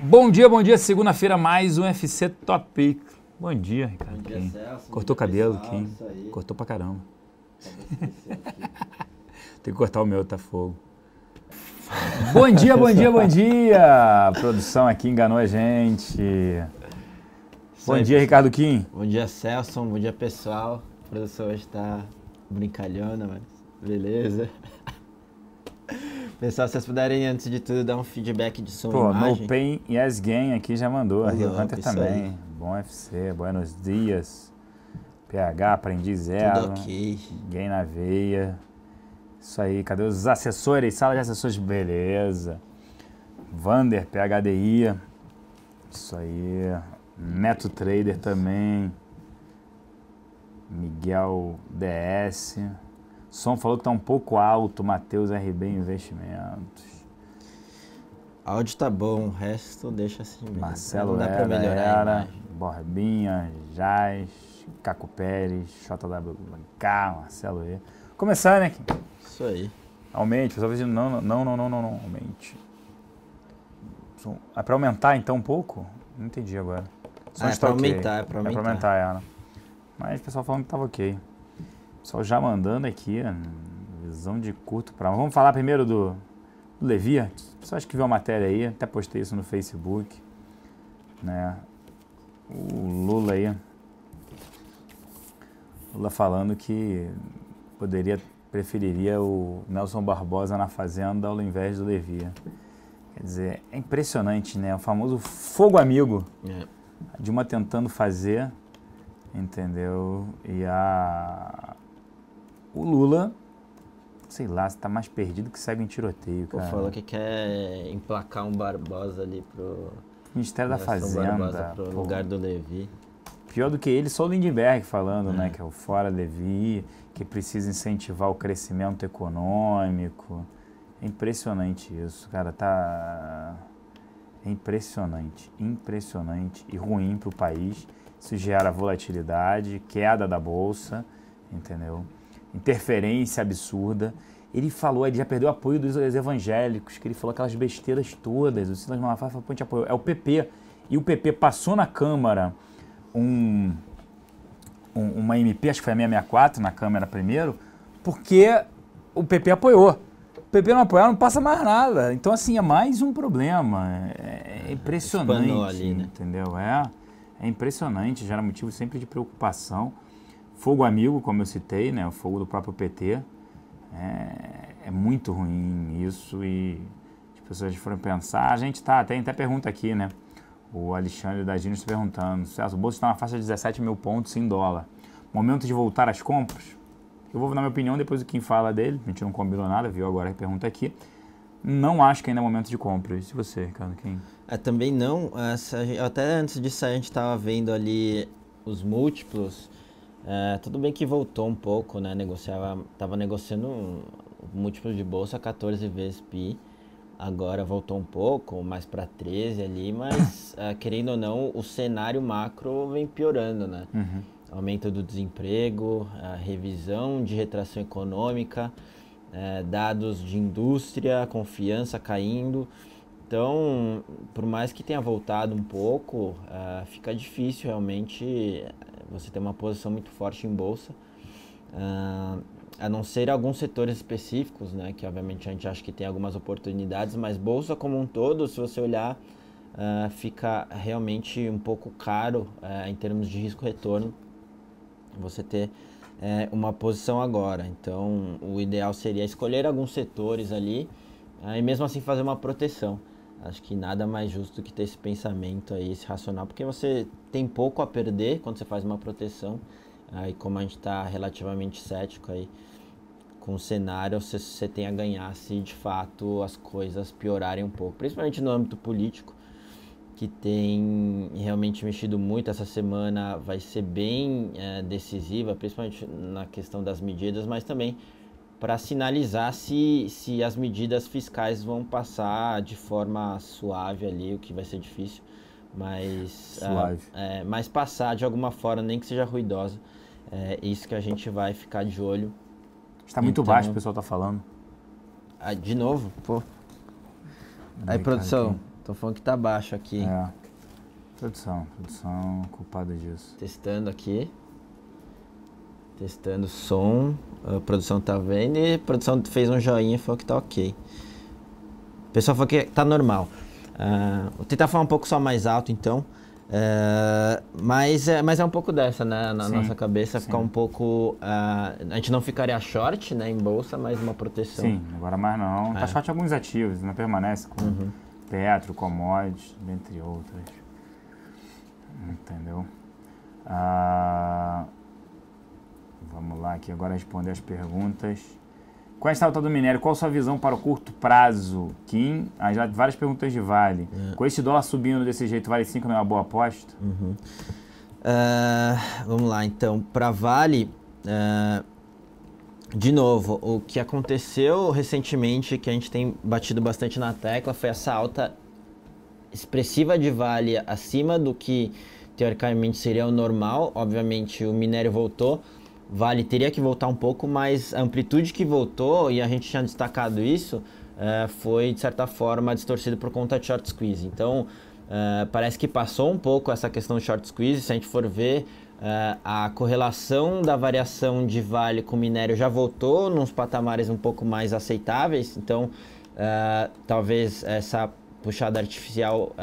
Bom dia, segunda-feira, mais um UFC Top. Bom dia, Ricardo. Bom dia, Celso. Cortou o cabelo, pessoal, Kim. isso aí. Cortou pra caramba. Tem Tem que cortar o meu, tá fogo. Bom dia. A produção aqui enganou a gente. Bom dia, Ricardo Kim. Bom dia, Celso. Bom dia, pessoal. A produção hoje tá brincalhona, mas beleza. Pessoal, se vocês puderem, antes de tudo, dar um feedback de som e Pô, imagem. No Pain Yes Game aqui já mandou. A Rio Hunter isso também. aí. Bom UFC, buenos dias. PH, Aprendiz Ela. Tudo ok. Game na veia. Isso aí, cadê os assessores? Sala de assessores, beleza. Vander, PHDI. Isso aí. Neto Trader também. Miguel DS. Som falou que tá um pouco alto. Matheus RB Investimentos. Áudio tá bom, o resto deixa assim mesmo. Marcelo Não dá pra melhorar a Era, imagem. Borbinha, Jaz, Caco Pérez, JWK, Marcelo E. Começar, né? Kim? Isso aí. Aumente, o pessoal vai dizendo não, aumente. É pra aumentar então um pouco? Não entendi agora. É pra aumentar, é pra É pra aumentar ela. Mas o pessoal falando que tava ok. O pessoal já mandando aqui, visão de curto prazo. Vamos falar primeiro do Levi. O pessoal acho que viu a matéria aí, até postei isso no Facebook. Né? O Lula aí. Lula falando que preferiria o Nelson Barbosa na Fazenda ao invés do Levi. Quer dizer, é impressionante, né? O famoso fogo amigo. A Dilma tentando fazer, entendeu? E o Lula, sei lá, está mais perdido que segue em tiroteio, Pô, cara. falou que quer emplacar um Barbosa ali pro Ministério da Nelson Fazenda. Barbosa pro Pô, lugar do Levi. pior do que ele, só o Lindenberg falando, né? Que é o fora Levi, que precisa incentivar o crescimento econômico. É impressionante isso, cara. É impressionante e ruim para o país. Isso gera volatilidade, queda da bolsa, entendeu? Interferência absurda. Ele falou, ele já perdeu o apoio dos evangélicos, que ele falou aquelas besteiras todas. O Silas Malafaia falou, ponte apoio. É o PP. E o PP passou na Câmara uma MP, acho que foi a 664, na Câmara primeiro, porque o PP apoiou. O PP não apoiar, não passa mais nada. Então, assim, é mais um problema. É impressionante, Espanou ali, né? entendeu? É impressionante, gera motivo sempre de preocupação. Fogo amigo, como eu citei, né? O fogo do próprio PT. É muito ruim isso e as pessoas foram pensar. A gente tem até pergunta aqui, né? O Alexandre da Gino está perguntando: Celso, o bolso está na faixa de 17 mil pontos em dólar. Momento de voltar às compras? Eu vou dar minha opinião depois do Kim fala dele. A gente não combinou nada, viu agora a pergunta aqui. Não acho que ainda é momento de compras. E você, Ricardo, Kim? Também não. Até antes disso a gente estava vendo ali os múltiplos. Tudo bem que voltou um pouco, né? Tava negociando um múltiplo de bolsa 14 vezes PI. Agora voltou um pouco, mais para 13 ali, mas querendo ou não, o cenário macro vem piorando, né? Uhum. Aumento do desemprego, revisão de retração econômica, dados de indústria, confiança caindo. Então, por mais que tenha voltado um pouco, fica difícil realmente você ter uma posição muito forte em bolsa. A não ser alguns setores específicos, né, que obviamente a gente acha que tem algumas oportunidades, mas bolsa como um todo, se você olhar, fica realmente um pouco caro em termos de risco-retorno você ter uma posição agora. Então, o ideal seria escolher alguns setores ali e mesmo assim fazer uma proteção. Acho que nada mais justo do que ter esse pensamento aí, esse racional, porque você tem pouco a perder quando você faz uma proteção. E como a gente está relativamente cético aí com o cenário, você tem a ganhar se de fato as coisas piorarem um pouco, principalmente no âmbito político, que tem realmente mexido muito. Essa semana vai ser bem decisiva, principalmente na questão das medidas, mas também para sinalizar se as medidas fiscais vão passar de forma suave ali, o que vai ser difícil, mas passar de alguma forma, nem que seja ruidosa. É isso que a gente vai ficar de olho. Está muito Então, baixo, o pessoal está falando. De novo? Pô. Aí, produção, Estão falando que tá baixo aqui. Produção culpada disso. Testando aqui. Testando som. A produção tá vendo e a produção fez um joinha e falou que tá ok. O pessoal falou que tá normal. Vou tentar falar um pouco só mais alto então. Mas é um pouco dessa, né? Na nossa cabeça ficar um pouco... a gente não ficaria short, né, em bolsa, mas uma proteção. Sim, agora mais não. Tá short alguns ativos, não permanece com Petro, commodities, dentre outras. Entendeu? Vamos lá aqui agora responder as perguntas. Qual é a alta do minério? Qual a sua visão para o curto prazo? Kim, já várias perguntas de Vale. Com esse dólar subindo desse jeito, Vale 5 não é uma boa aposta? Vamos lá, então. Para Vale, de novo, o que aconteceu recentemente, que a gente tem batido bastante na tecla, foi essa alta expressiva de Vale acima do que teoricamente seria o normal. Obviamente o minério voltou, Vale teria que voltar um pouco, mas a amplitude que voltou, e a gente tinha destacado isso, foi de certa forma distorcido por conta de short squeeze. Então parece que passou um pouco essa questão do short squeeze. Se a gente for ver, a correlação da variação de Vale com minério já voltou nos patamares um pouco mais aceitáveis. Então talvez essa puxada artificial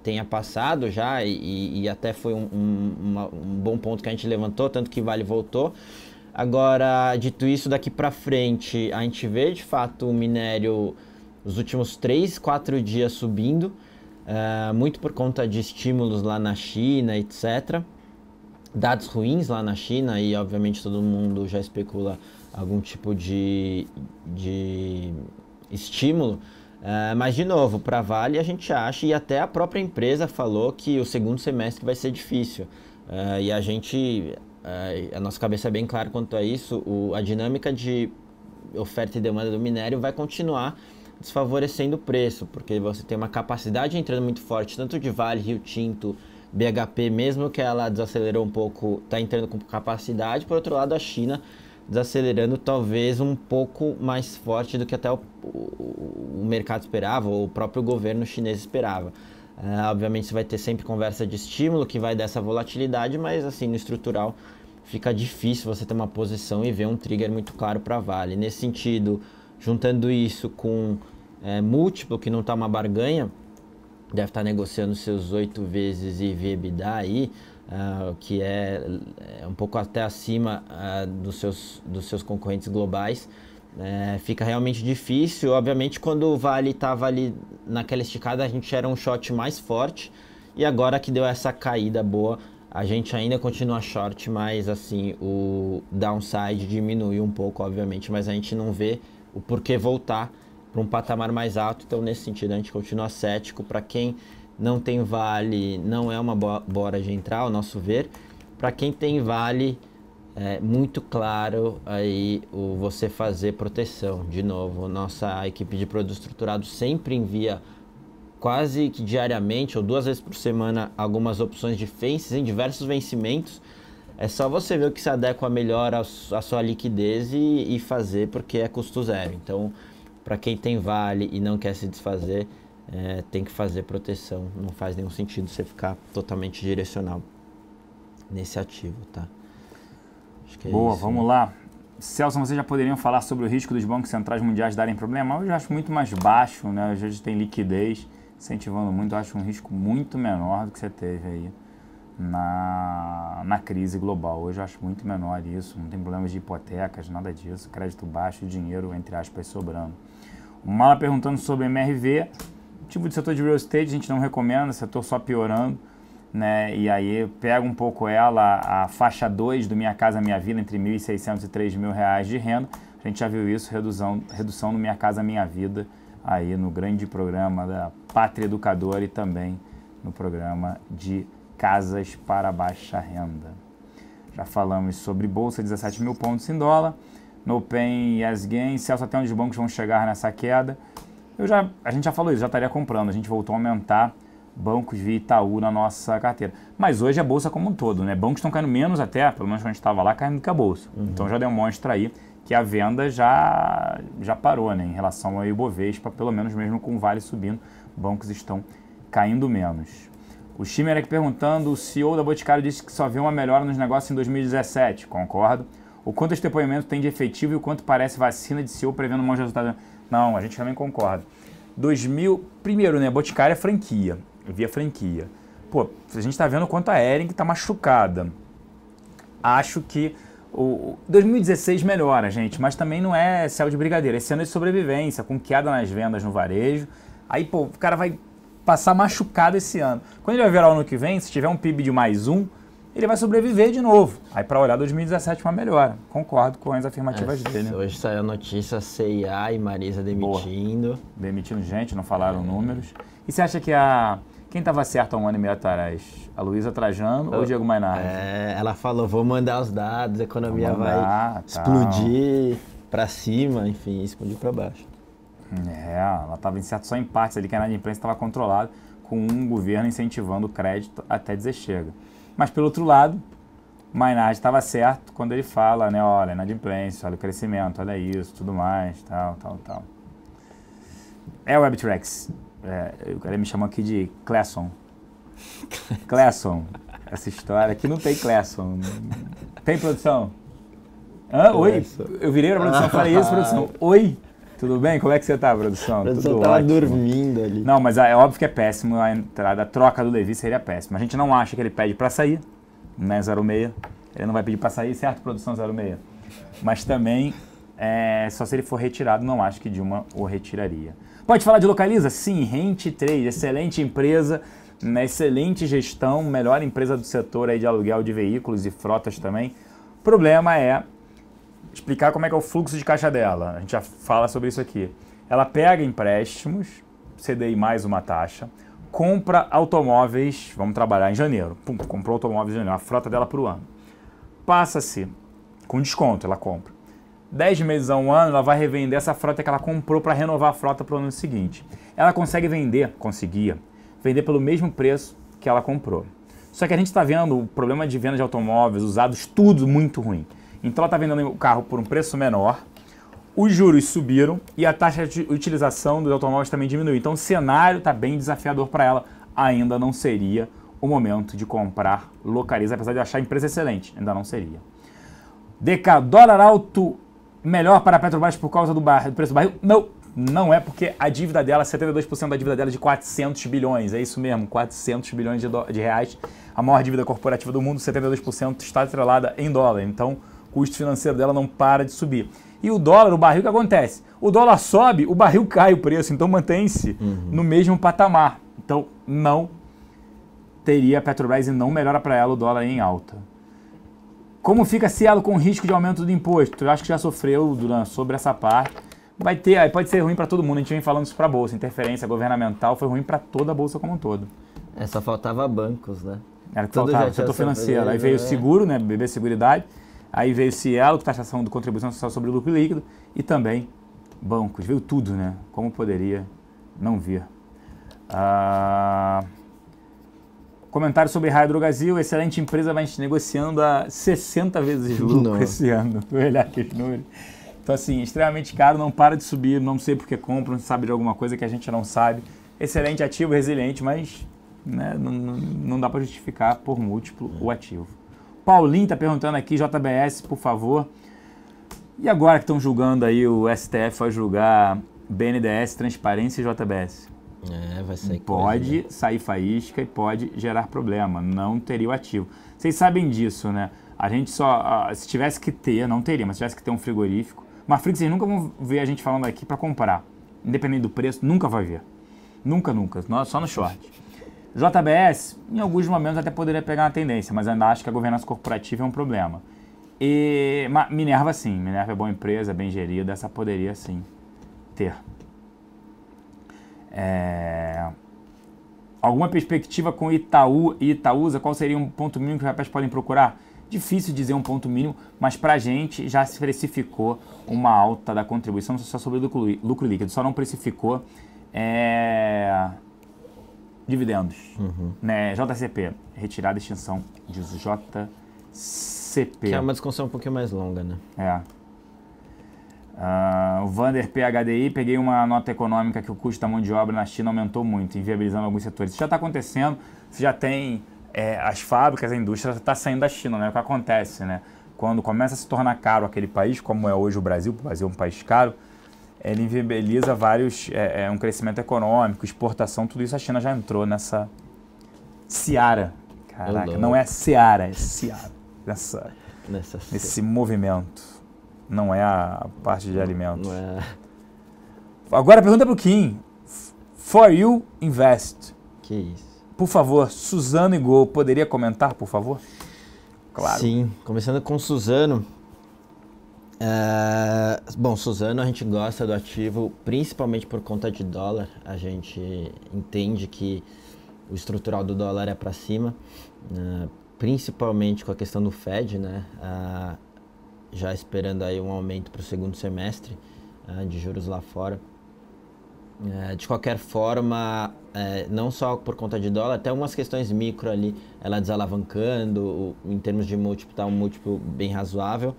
tenha passado já, e até foi um bom ponto que a gente levantou, tanto que Vale voltou. Agora, dito isso, daqui para frente, a gente vê de fato o minério os últimos 3, 4 dias subindo, muito por conta de estímulos lá na China, etc. Dados ruins lá na China, e obviamente todo mundo já especula algum tipo de estímulo. Mas de novo, para Vale a gente acha, e até a própria empresa falou que o segundo semestre vai ser difícil. E a nossa cabeça é bem clara quanto a isso. A dinâmica de oferta e demanda do minério vai continuar desfavorecendo o preço, porque você tem uma capacidade entrando muito forte, tanto de Vale, Rio Tinto, BHP, mesmo que ela desacelerou um pouco, está entrando com capacidade. Por outro lado, a China desacelerando talvez um pouco mais forte do que até o mercado esperava, ou o próprio governo chinês esperava. Obviamente você vai ter sempre conversa de estímulo que vai dessa volatilidade, mas assim, no estrutural fica difícil você ter uma posição e ver um trigger muito claro para Vale. Nesse sentido, juntando isso com múltiplo, que não está uma barganha, deve estar negociando seus 8 vezes EV/EBITDA aí, que é um pouco até acima dos seus concorrentes globais. Fica realmente difícil. Obviamente, quando o Vale estava ali naquela esticada, a gente era um short mais forte, e agora que deu essa caída boa, a gente ainda continua short, mas assim, o downside diminuiu um pouco, obviamente, mas a gente não vê o porquê voltar para um patamar mais alto. Então, nesse sentido, a gente continua cético. Para quem não tem Vale, não é uma boa hora de entrar, ao nosso ver. Para quem tem Vale, é muito claro aí você fazer proteção. De novo, nossa equipe de produto estruturado sempre envia quase que diariamente ou 2 vezes por semana algumas opções de FANCs em diversos vencimentos. É só você ver o que se adequa melhor à sua liquidez e fazer, porque é custo zero. Então, para quem tem Vale e não quer se desfazer, tem que fazer proteção. Não faz nenhum sentido você ficar totalmente direcional nesse ativo, tá? Acho que é Boa, isso, vamos né? lá. Celso, vocês já poderiam falar sobre o risco dos bancos centrais mundiais darem problema? Eu já acho muito mais baixo, né? Hoje a gente tem liquidez incentivando muito. Eu acho um risco muito menor do que você teve aí na crise global. Hoje eu acho muito menor isso. Não tem problemas de hipotecas, nada disso. Crédito baixo, dinheiro, entre aspas, sobrando. O Mala perguntando sobre MRV. Tipo de setor de real estate a gente não recomenda, setor só piorando, né? E aí pega um pouco a faixa 2 do Minha Casa Minha Vida, entre R$ 1.600 e R$ 3.000 de renda. A gente já viu isso, redução no Minha Casa Minha Vida, aí no grande programa da Pátria Educadora e também no programa de casas para baixa renda. Já falamos sobre bolsa, 17 mil pontos em dólar. No Pen e Yesgain, Celso, até onde os bancos vão chegar nessa queda? A gente já falou isso, já estaria comprando. A gente voltou a aumentar bancos via Itaú na nossa carteira. Mas hoje a bolsa como um todo, né? Bancos estão caindo menos até, pelo menos quando a gente estava lá, caindo do que a bolsa. Então já demonstra aí que a venda já parou, né? Em relação ao Ibovespa, pelo menos mesmo com o Vale subindo, bancos estão caindo menos. O Schimmer aqui perguntando, o CEO da Boticário disse que só vê uma melhora nos negócios em 2017, concordo. O quanto esse depoimento tem de efetivo e o quanto parece vacina de CEO prevendo bons resultados. Não, a gente também concorda. Primeiro, né, Boticário é franquia, via franquia. Pô, a gente tá vendo o quanto a Hering tá machucada. Acho que o 2016 melhora, gente, mas também não é céu de brigadeiro. Esse ano é de sobrevivência, com queda nas vendas no varejo. Aí, pô, o cara vai passar machucado esse ano. Quando ele vai virar o ano que vem, se tiver um PIB de mais 1, ele vai sobreviver de novo. Aí para olhar 2017 uma melhora. Concordo com as afirmativas dele. Hoje saiu a notícia CIA e Marisa demitindo. Boa. Demitindo gente, não falaram números. E você acha que quem estava certo há um ano e meio atrás? A Luísa Trajano ou o Diego Mainardi? Ela falou, vou mandar os dados, a economia vai explodir para cima, enfim, explodir para baixo. Ela estava incerta só em partes ali, que a inadimplência estava controlada, com um governo incentivando o crédito até dizer chega. Mas, pelo outro lado, Mainardi estava certo quando ele fala, né, olha, inadimplência, olha o crescimento, olha isso, tudo mais, tal. É o WebTrex. Ele me chamou aqui de Classon. Classon. Essa história aqui não tem Classon. Tem produção? Oi? Eu virei pra produção, falei isso, produção. Oi? Tudo bem? Como é que você tá, produção? A produção Tudo tava ótimo. dormindo ali. Não, mas é óbvio que é péssimo a entrada, a troca do Levi seria péssima. A gente não acha que ele pede para sair, né, 06. Ele não vai pedir para sair, certo, produção 06. Mas também, só se ele for retirado, não acho que Dilma o retiraria. Pode falar de Localiza? Sim, Rente 3, excelente empresa, né, excelente gestão, melhor empresa do setor aí de aluguel de veículos e frotas também. O problema é explicar como é que é o fluxo de caixa dela. A gente já fala sobre isso aqui. Ela pega empréstimos, CDI mais uma taxa, compra automóveis, vamos trabalhar em janeiro, comprou automóveis em janeiro, a frota dela para o ano. Passa-se, com desconto ela compra. 10 meses a um ano, ela vai revender essa frota que ela comprou para renovar a frota para o ano seguinte. Ela conseguia vender pelo mesmo preço que ela comprou. Só que a gente está vendo o problema de venda de automóveis usados, tudo muito ruim. Então ela está vendendo o carro por um preço menor, os juros subiram e a taxa de utilização dos automóveis também diminuiu. Então o cenário está bem desafiador para ela. Ainda não seria o momento de comprar Localiza, apesar de achar a empresa excelente, ainda não seria. DK, dólar alto melhor para a Petrobras por causa do preço do barril? Não é, porque a dívida dela, 72% da dívida dela é de 400 bilhões, é isso mesmo, 400 bilhões de reais. A maior dívida corporativa do mundo, 72% está atrelada em dólar, então o custo financeiro dela não para de subir. E o dólar, o barril, o que acontece? O dólar sobe, o barril cai o preço, então mantém-se no mesmo patamar. Então não teria a Petrobras e não melhora para ela o dólar em alta. Como fica Cielo com risco de aumento do imposto? Eu acho que já sofreu, Duran, sobre essa parte. Vai ter, aí pode ser ruim para todo mundo, a gente vem falando isso para a Bolsa. Interferência governamental foi ruim para toda a Bolsa como um todo. Só faltava bancos, né? Era que faltava, setor financeiro. Aí veio o seguro, né, BB Seguridade. Aí veio o Cielo, que taxação de contribuição social sobre o lucro líquido, e também bancos. Veio tudo, né? Como poderia não vir? Comentário sobre Raia Drogasil, excelente empresa, mas negociando a 60 vezes lucro esse ano. Vou olhar aqui os números. Então, assim, extremamente caro, não para de subir, não sei porque compram, sabe de alguma coisa que a gente não sabe. Excelente ativo, resiliente, mas né, não dá para justificar por múltiplo o ativo. Paulinho está perguntando aqui, JBS, por favor. E agora que estão julgando aí, o STF vai julgar BNDES, Transparência e JBS? Vai sair Pode sair faísca e pode gerar problema, não teria o ativo. Vocês sabem disso, né? A gente só, se tivesse que ter, não teria, mas se tivesse que ter um frigorífico, Marfrig, vocês nunca vão ver a gente falando aqui para comprar. Independente do preço, nunca vai ver. Nunca, só no short. JBS, em alguns momentos até poderia pegar uma tendência, mas ainda acho que a governança corporativa é um problema. E Minerva sim, Minerva é boa empresa, bem gerida, essa poderia sim ter. Alguma perspectiva com Itaú e Itaúsa? Qual seria um ponto mínimo que os papéis podem procurar? Difícil dizer um ponto mínimo, mas para a gente já se precificou uma alta da contribuição só sobre o lucro líquido, só não precificou dividendos. Né? JCP, retirada e extinção de JCP. Que é uma discussão um pouquinho mais longa, né? O Vander PHDI, peguei uma nota econômica que o custo da mão de obra na China aumentou muito, inviabilizando alguns setores. Isso já está acontecendo, você já tem as fábricas, a indústria está saindo da China, né? O que acontece, né? Quando começa a se tornar caro aquele país, como é hoje o Brasil é um país caro, ele inviabiliza um crescimento econômico, exportação, tudo isso a China já entrou nessa seara. Caraca, não é seara, é seara. Nesse movimento. Não é a parte de alimentos. Agora pergunta pro Kim. For You Invest. Que isso. Por favor, Suzano e Gol, poderia comentar, por favor? Claro. Sim, começando com Suzano. Bom, Suzano a gente gosta do ativo principalmente por conta de dólar. A gente entende que o estrutural do dólar é para cima, principalmente com a questão do Fed, né? Já esperando aí um aumento para o segundo semestre de juros lá fora. De qualquer forma, não só por conta de dólar, até umas questões micro ali, ela desalavancando, em termos de múltiplo, está um múltiplo bem razoável.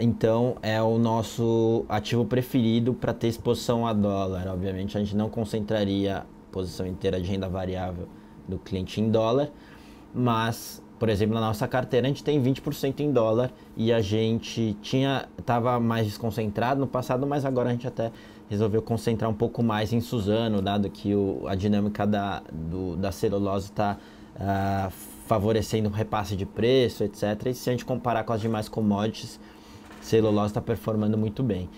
Então, é o nosso ativo preferido para ter exposição a dólar. Obviamente, a gente não concentraria a posição inteira de renda variável do cliente em dólar, mas... Por exemplo, na nossa carteira a gente tem 20% em dólar e a gente estava mais desconcentrado no passado, mas agora a gente até resolveu concentrar um pouco mais em Suzano, dado que a dinâmica da celulose está favorecendo o repasse de preço, etc. E se a gente comparar com as demais commodities, celulose está performando muito bem.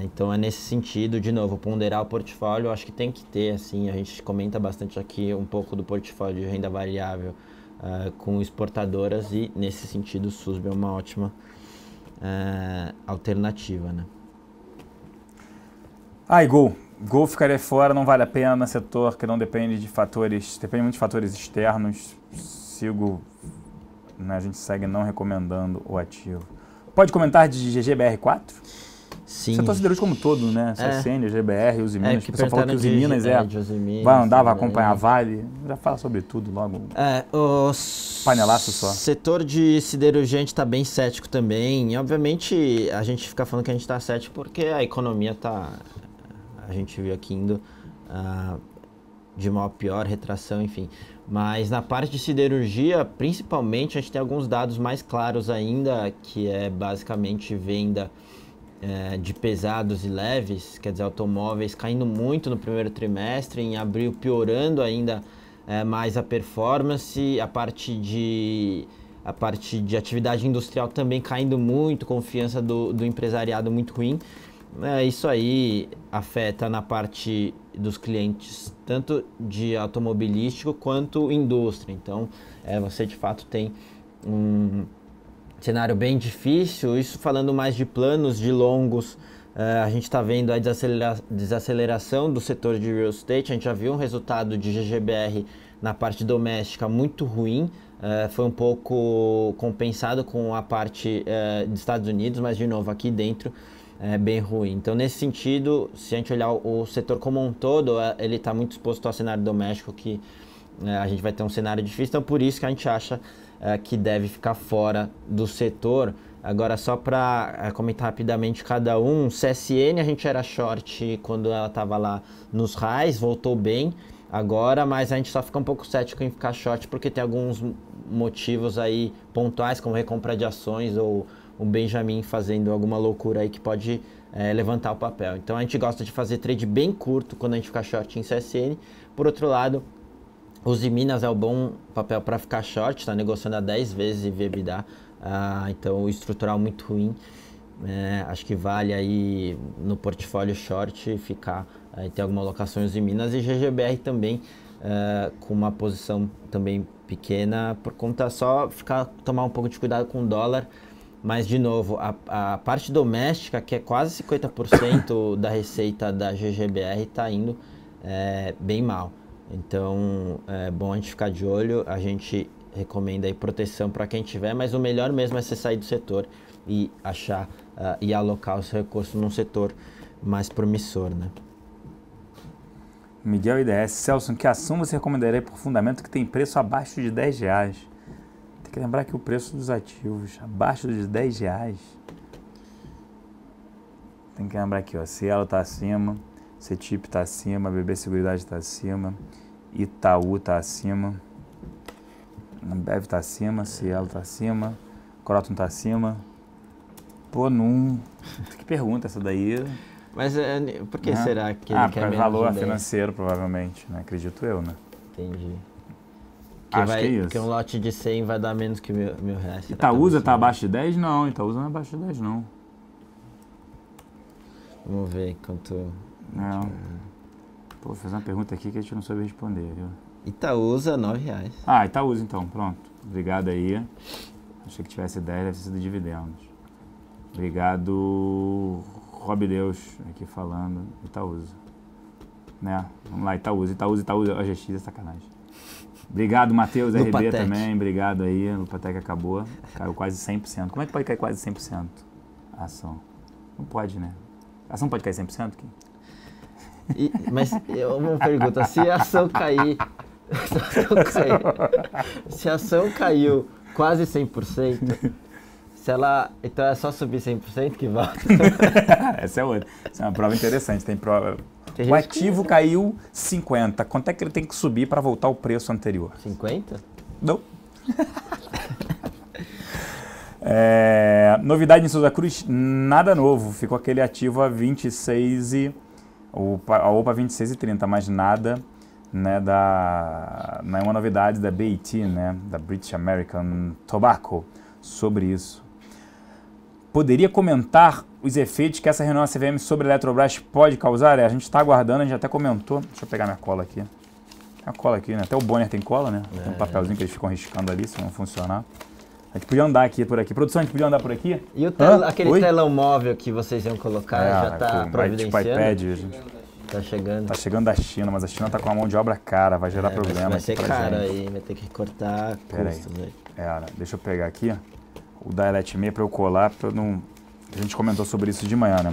Então é nesse sentido, de novo, ponderar o portfólio, acho que tem que ter, assim, a gente comenta bastante aqui um pouco do portfólio de renda variável, com exportadoras e, nesse sentido, o SUSB é uma ótima alternativa, né? E Gol ficaria fora, não vale a pena, setor que não depende de fatores, depende muito de fatores externos, a gente segue não recomendando o ativo. Pode comentar de GGBR4? Sim. Setor siderúrgico como todo, né? CSN, GBR, Uzi Minas. O pessoal falou que Uzi Minas vai andar, vai acompanhar a Vale. Já fala sobre tudo logo. Panelaço só. Setor de siderurgia a gente está bem cético também. E, obviamente, a gente fica falando que a gente está cético porque a economia está... A gente viu aqui indo de mal a pior, retração, enfim. Mas na parte de siderurgia, principalmente, a gente tem alguns dados mais claros ainda, que é basicamente venda... de pesados e leves, quer dizer, automóveis caindo muito no primeiro trimestre, em abril piorando ainda mais a performance, a parte de atividade industrial também caindo muito, confiança do empresariado muito ruim. Isso aí afeta na parte dos clientes, tanto de automobilístico quanto indústria. Então, você de fato tem um cenário bem difícil. Isso falando mais de planos de longos, a gente está vendo a desaceleração do setor de real estate. A gente já viu um resultado de GGBR na parte doméstica muito ruim, foi um pouco compensado com a parte dos Estados Unidos, mas de novo aqui dentro é bem ruim. Então, nesse sentido, se a gente olhar o setor como um todo, ele está muito exposto ao cenário doméstico, que a gente vai ter um cenário difícil. Então, por isso que a gente acha que deve ficar fora do setor. Agora, só para comentar rapidamente cada um, CSN a gente era short quando ela estava lá nos highs, voltou bem agora, mas a gente só fica um pouco cético em ficar short porque tem alguns motivos aí pontuais, como recompra de ações ou o Benjamin fazendo alguma loucura aí que pode levantar o papel. Então a gente gosta de fazer trade bem curto quando a gente fica short em CSN. Por outro lado, Uzi Minas é o bom papel para ficar short, está negociando a 10 vezes EBITDA, então o estrutural muito ruim. Acho que vale aí no portfólio short ficar, ter alguma alocação em Uzi Minas, e GGBR também com uma posição também pequena, por conta só tomar um pouco de cuidado com o dólar. Mas, de novo, a parte doméstica, que é quase 50% da receita da GGBR, está indo bem mal. Então, é bom a gente ficar de olho. A gente recomenda aí proteção para quem tiver, mas o melhor mesmo é você sair do setor e achar e alocar o seu recurso num setor mais promissor, né? Miguel IDS. Celso, que ação você recomendaria por fundamento que tem preço abaixo de R$10? Tem que lembrar que o preço dos ativos abaixo de R$10... Tem que lembrar aqui, ó. Cielo tá acima, Cetip tá acima, BB Seguridade tá acima, Itaú tá acima, Ambev tá acima, Cielo tá acima, Croton tá acima. Pô, não... Que pergunta essa daí? Mas por que será que ele quer menos valor de 10? financeiro, provavelmente, né? Acredito eu, né? Entendi. Acho que é isso. Que um lote de 100 vai dar menos que R$1.000. Itaúsa tá abaixo de 10? Não, Itaúsa não é abaixo de 10, não. Vamos ver quanto... Não. Pô, vou fazer uma pergunta aqui que a gente não soube responder, viu? Itaúsa, R$9. Ah, Itaúsa então, pronto. Obrigado aí. Achei que tivesse 10, deve ser do dividendos. Obrigado, Rob Deus, aqui falando. Itaúsa. Né? Vamos lá, Itaúsa, OGX é sacanagem. Obrigado, Matheus, RB Lupatec também, obrigado aí. Lupatec acabou, caiu quase 100%. Como é que pode cair quase 100% a ação? Não pode, né? A ação pode cair 100%, Kim? Mas uma pergunta, se a ação cair... Se a ação caiu quase 100%, se ela... Então é só subir 100% que volta? Essa é outra. Essa é uma prova interessante, tem prova... O ativo caiu 50. Quanto é que ele tem que subir para voltar ao preço anterior? 50? Não. Novidade em Souza Cruz, nada novo. Ficou aquele ativo a 26 e... A OPA 26,30, mas nada, né, nenhuma novidade da BAT, né, da British American Tobacco, sobre isso. Poderia comentar os efeitos que essa reunião da CVM sobre a Eletrobras pode causar? A gente está aguardando, a gente até comentou. Deixa eu pegar minha cola aqui. Tem a cola aqui, né? Até o Bonner tem cola, né? Tem um papelzinho que eles ficam riscando ali, se não funcionar. A gente podia andar aqui por aqui. Produção, a gente podia andar por aqui? E aquele telão móvel que vocês iam colocar já está providenciando? Tipo iPad, gente. Tá chegando. Tá chegando da China, mas a China tá com a mão de obra cara, vai gerar problema. Vai ser caro aí, vai ter que cortar custos aí. Deixa eu pegar aqui o da Eletme para eu colar, pra eu não... A gente comentou sobre isso de manhã, né?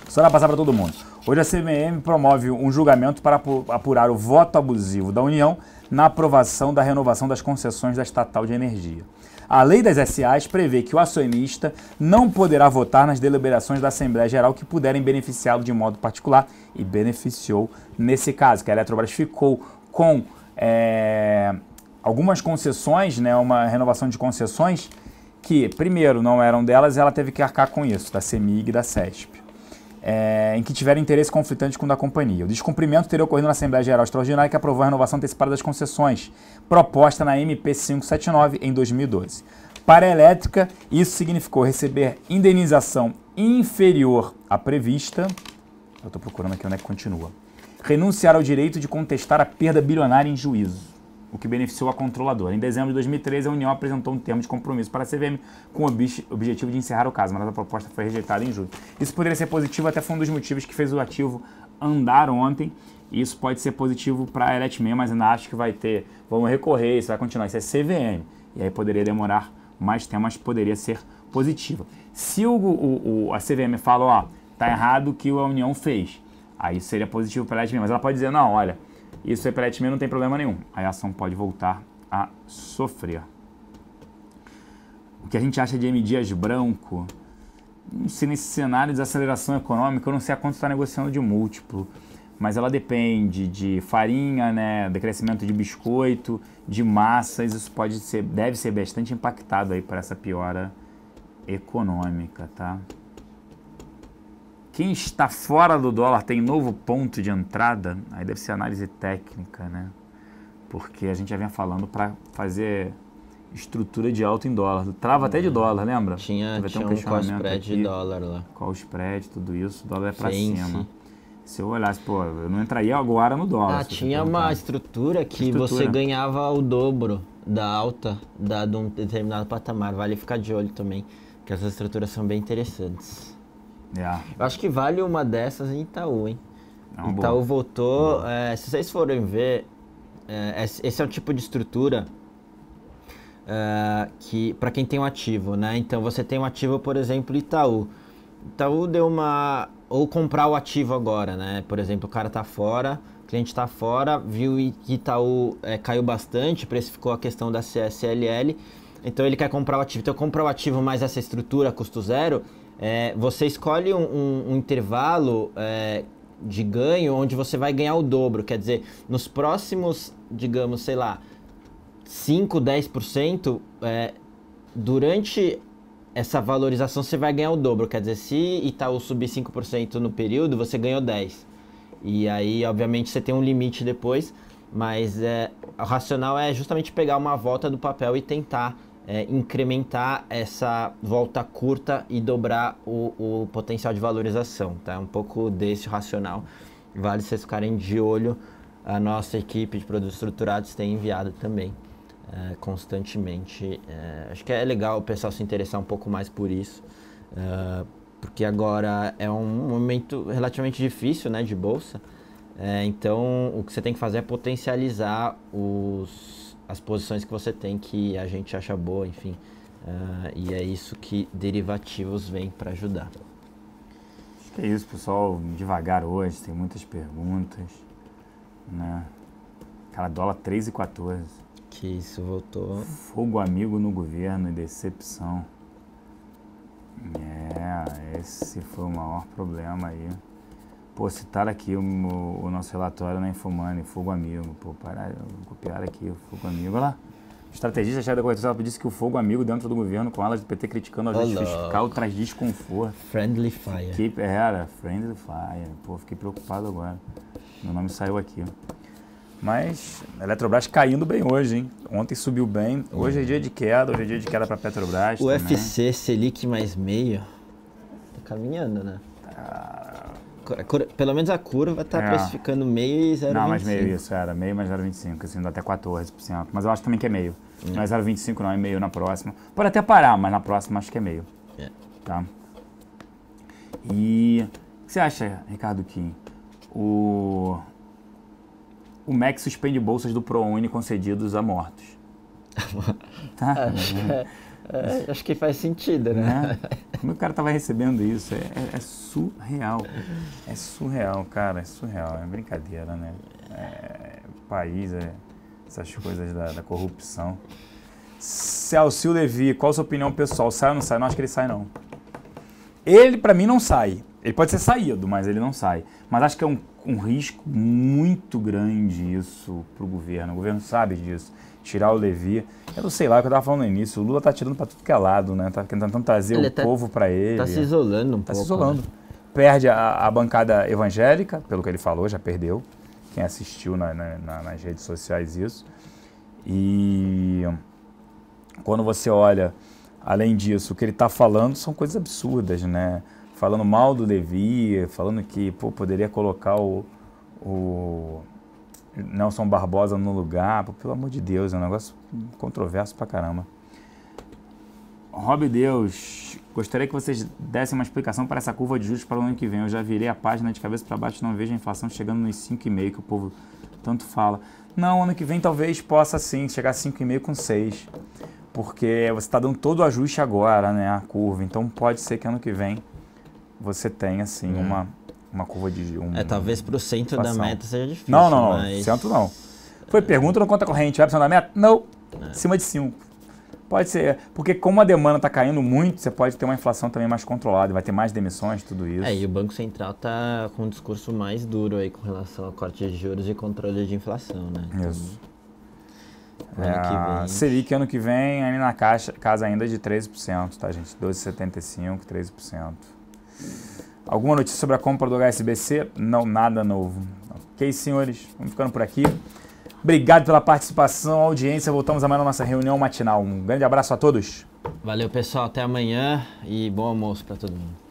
Só para passar para todo mundo. Hoje a CVM promove um julgamento para apurar o voto abusivo da União na aprovação da renovação das concessões da estatal de energia. A lei das SAs prevê que o acionista não poderá votar nas deliberações da Assembleia Geral que puderem beneficiá-lo de modo particular, e beneficiou nesse caso, que a Eletrobras ficou com algumas concessões, né, uma renovação de concessões que, primeiro, não eram delas, e ela teve que arcar com isso, da CEMIG e da CESP, em que tiveram interesse conflitante com o da companhia. O descumprimento teria ocorrido na Assembleia Geral Extraordinária, que aprovou a renovação antecipada das concessões, proposta na MP 579 em 2012. Para a elétrica, isso significou receber indenização inferior à prevista, eu estou procurando aqui onde é que continua, renunciar ao direito de contestar a perda bilionária em juízo, o que beneficiou a controladora. Em dezembro de 2013, a União apresentou um termo de compromisso para a CVM com o objetivo de encerrar o caso, mas a proposta foi rejeitada em julho. Isso poderia ser positivo, até foi um dos motivos que fez o ativo andar ontem. Isso pode ser positivo para a Eletme, mas ainda acho que vai ter, vamos recorrer, isso vai continuar, isso é CVM. E aí poderia demorar mais tempo, mas poderia ser positivo. Se a CVM fala, ó, tá errado o que a União fez, aí isso seria positivo para a Eletme, mas ela pode dizer, não, olha, isso aí para a Eletme não tem problema nenhum. Aí a ação pode voltar a sofrer. O que a gente acha de M. Dias Branco? Não sei, nesse cenário de desaceleração econômica, eu não sei a quanto está negociando de múltiplo, mas ela depende de farinha, né, de crescimento de biscoito, de massas, isso deve ser bastante impactado aí para essa piora econômica, tá? Quem está fora do dólar tem novo ponto de entrada? Aí deve ser análise técnica, né? Porque a gente já vinha falando para fazer estrutura de alta em dólar. Trava até de dólar, lembra? Tinha um call spread de dólar lá. Call spread, tudo isso, o dólar é para cima. Se eu olhasse, pô, eu não entraria agora no dólar. Tinha uma estrutura que você ganhava o dobro da alta de um determinado patamar. Vale ficar de olho também, que essas estruturas são bem interessantes. Eu acho que vale uma dessas em Itaú, hein? Itaú voltou, se vocês forem ver, esse é o tipo de estrutura que para quem tem um ativo, né? Então você tem um ativo, por exemplo, Itaú. Itaú deu ou comprar o ativo agora, né? Por exemplo, o cara tá fora, o cliente tá fora, viu que Itaú caiu bastante, precificou a questão da CSLL, então ele quer comprar o ativo. Então comprar o ativo mais essa estrutura, custo zero, você escolhe um intervalo de ganho onde você vai ganhar o dobro. Quer dizer, nos próximos, digamos, sei lá, 5, 10%, durante essa valorização você vai ganhar o dobro. Quer dizer, se Itaú subir 5% no período, você ganhou 10%. E aí, obviamente, você tem um limite depois, mas o racional é justamente pegar uma volta do papel e tentar incrementar essa volta curta e dobrar o potencial de valorização, tá? Um pouco desse racional. Vale vocês ficarem de olho. A nossa equipe de produtos estruturados tem enviado também constantemente. Acho que é legal o pessoal se interessar um pouco mais por isso, porque agora é um momento relativamente difícil, né, de bolsa. Então, o que você tem que fazer é potencializar as posições que você tem, que a gente acha boa, enfim. E é isso que derivativos vêm para ajudar. Acho que é isso, pessoal. Devagar hoje, tem muitas perguntas, né? Cara, dólar 3,14. Que isso, voltou. Fogo amigo no governo e decepção. Esse foi o maior problema aí. Pô, citaram aqui o nosso relatório na Infomoney, Fogo Amigo. Pô, copiaram aqui o Fogo Amigo. Olha lá. Estrategista chefe da corretora disse que o Fogo Amigo dentro do governo, com alas do PT criticando o ajuste fiscal, traz desconforto. Friendly Fire. Era Friendly Fire. Pô, fiquei preocupado agora. Meu nome saiu aqui. Mas a Eletrobras caindo bem hoje, hein? Ontem subiu bem. Hoje é dia de queda, para a Petrobras. O UFC Selic mais meio. Tá caminhando, né? Pelo menos a curva tá precificando meio e 0,25. Não, mas meio isso, era meio mais 0,25, assim, dá até 14%. Mas eu acho também que é meio. Não é 0,25 não, é meio na próxima. Pode até parar, mas na próxima acho que é meio. Tá? E o que você acha, Ricardo Kim? O MEC suspende bolsas do ProUni concedidos a mortos. Tá? Acho que faz sentido, né? Como o cara tava recebendo isso? É surreal. É surreal, cara. É surreal. É brincadeira, né? O país, essas coisas da corrupção. Celso Levi, qual a sua opinião pessoal? Sai ou não sai? Não acho que ele sai, não. Ele, pra mim, não sai. Ele pode ser saído, mas ele não sai. Mas acho que é um risco muito grande isso pro governo. O governo sabe disso. Tirar o Levi. Eu não sei lá, o que eu tava falando no início. O Lula tá tirando pra tudo que é lado, né? Tá tentando trazer o povo pra ele. Tá se isolando um pouco. Tá se isolando. Né? Perde a bancada evangélica, pelo que ele falou, já perdeu. Quem assistiu nas redes sociais isso. E quando você olha, além disso, o que ele tá falando são coisas absurdas, né? Falando mal do Levi, falando que poderia colocar o Nelson Barbosa no lugar. Pelo amor de Deus, é um negócio controverso pra caramba. Rob Deus, gostaria que vocês dessem uma explicação para essa curva de juros para o ano que vem. Eu já virei a página de cabeça para baixo e não vejo a inflação chegando nos 5,5 que o povo tanto fala. Não, ano que vem talvez possa sim chegar a 5,5 com 6. Porque você está dando todo o ajuste agora, né, a curva. Então pode ser que ano que vem você tenha assim uma curva de... talvez para o centro da meta seja difícil. Não, mas... centro não. Foi pergunta no conta corrente, vai para o centro da meta? Não, acima de 5. Pode ser, porque como a demanda está caindo muito, você pode ter uma inflação também mais controlada, vai ter mais demissões, tudo isso. E o Banco Central está com um discurso mais duro aí com relação ao corte de juros e controle de inflação, né? Isso. Selic ano que vem, ali na casa ainda de 13%, tá, gente? 12,75%, 13%. Alguma notícia sobre a compra do HSBC? Não, nada novo. Ok, senhores, vamos ficando por aqui. Obrigado pela participação, audiência. Voltamos amanhã na nossa reunião matinal. Um grande abraço a todos. Valeu, pessoal. Até amanhã e bom almoço para todo mundo.